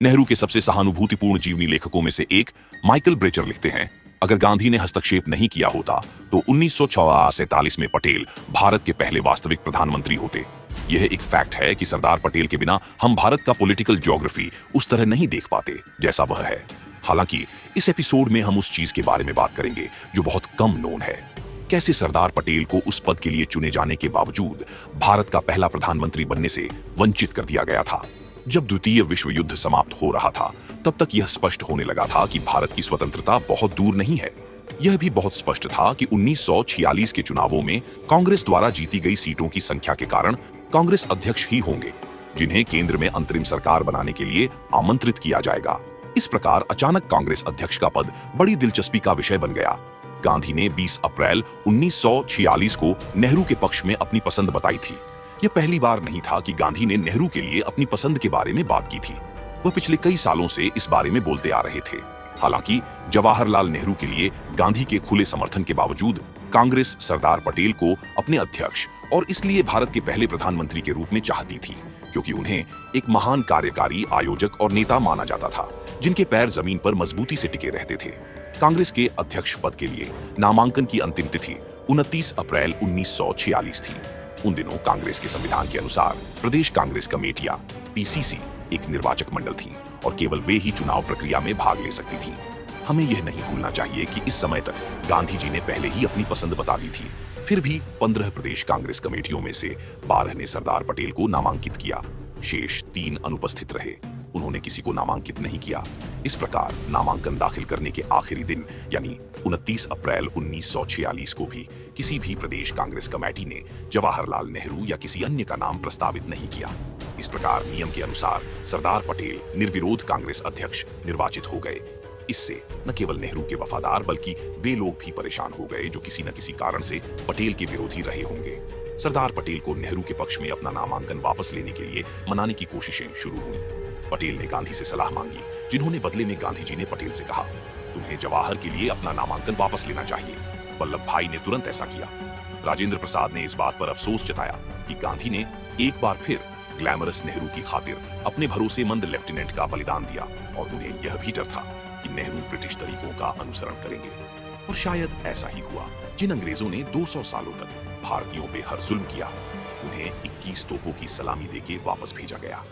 नेहरू के सबसे सहानुभूतिपूर्ण जीवनी लेखकों में से एक माइकल ब्रेचर लिखते हैं, अगर गांधी ने हस्तक्षेप नहीं किया होता तो 1946 में पटेल भारत के पहले वास्तविक प्रधानमंत्री होते। यह एक फैक्ट है कि सरदार पटेल के बिना हम भारत का पॉलिटिकल ज्योग्राफी उस तरह नहीं देख पाते जैसा वह है। हालांकि इस एपिसोड में हम उस चीज के बारे में बात करेंगे जो बहुत कम नोन है, कैसे सरदार पटेल को उस पद के लिए चुने जाने के बावजूद भारत का पहला प्रधानमंत्री बनने से वंचित कर दिया गया था। जब द्वितीय विश्व युद्ध समाप्त हो रहा था तब तक यह स्पष्ट होने लगा था कि भारत की स्वतंत्रता बहुत दूर नहीं है। यह भी बहुत स्पष्ट था कि 1946 के चुनावों में कांग्रेस द्वारा जीती गई सीटों की संख्या के कारण कांग्रेस अध्यक्ष ही होंगे जिन्हें केंद्र में अंतरिम सरकार बनाने के लिए आमंत्रित किया जाएगा। इस प्रकार अचानक कांग्रेस अध्यक्ष का पद बड़ी दिलचस्पी का विषय बन गया। गांधी ने 20 अप्रैल 1946 को नेहरू के पक्ष में अपनी पसंद बताई थी। यह पहली बार नहीं था कि गांधी ने नेहरू के लिए अपनी पसंद के बारे में बात की थी। वह पिछले कई सालों से इस बारे में बोलते आ रहे थे। हालांकि जवाहरलाल नेहरू के लिए गांधी के खुले समर्थन के बावजूद कांग्रेस सरदार पटेल को अपने अध्यक्ष और इसलिए भारत के पहले प्रधानमंत्री के रूप में चाहती थी, क्योंकि उन्हें एक महान कार्यकारी आयोजक और नेता माना जाता था जिनके पैर जमीन पर मजबूती से टिके रहते थे। कांग्रेस के अध्यक्ष पद के लिए नामांकन की अंतिम तिथि 29 अप्रैल 1946 थी। उन दिनों कांग्रेस के संविधान के अनुसार प्रदेश कांग्रेस कमेटियां पीसीसी एक निर्वाचक मंडल थी और केवल वे ही चुनाव प्रक्रिया में भाग ले सकती थी। हमें यह नहीं भूलना चाहिए कि इस समय तक गांधी जी ने पहले ही अपनी पसंद बता दी थी। फिर भी 15 प्रदेश कांग्रेस कमेटियों में से 12 ने सरदार पटेल को नामांकित किया, शेष 3 अनुपस्थित रहे। उन्होंने किसी को नामांकित नहीं किया। इस प्रकार नामांकन दाखिल करने के आखिरी दिन यानी 29 अप्रैल 1946 को भी किसी भी प्रदेश कांग्रेस कमेटी ने जवाहरलाल नेहरू या किसी अन्य का नाम प्रस्तावित नहीं किया। इस प्रकार नियम के अनुसार सरदार पटेल निर्विरोध कांग्रेस अध्यक्ष निर्वाचित हो गए। इससे न केवल नेहरू के वफादार बल्कि वे लोग भी परेशान हो गए जो किसी न किसी कारण से पटेल के विरोधी रहे होंगे। सरदार पटेल को नेहरू के पक्ष में अपना नामांकन वापस लेने के लिए मनाने की कोशिशें शुरू हुई। पटेल ने गांधी से सलाह मांगी, जिन्होंने बदले में गांधी जी ने पटेल से कहा, तुम्हें जवाहर के लिए अपना नामांकन वापस लेना चाहिए। वल्लभ भाई ने तुरंत ऐसा किया। राजेंद्र प्रसाद ने इस बात पर अफसोस जताया कि गांधी ने एक बार फिर ग्लैमरस नेहरू की खातिर अपने भरोसेमंद लेफ्टिनेंट का बलिदान दिया और उन्हें यह भी डर था कि नेहरू ब्रिटिश तरीकों का अनुसरण करेंगे। और शायद ऐसा ही हुआ। जिन अंग्रेजों ने 200 सालों तक भारतीयों पे हर जुल्म किया, उन्हें 21 तोपों की सलामी देके वापस भेजा गया।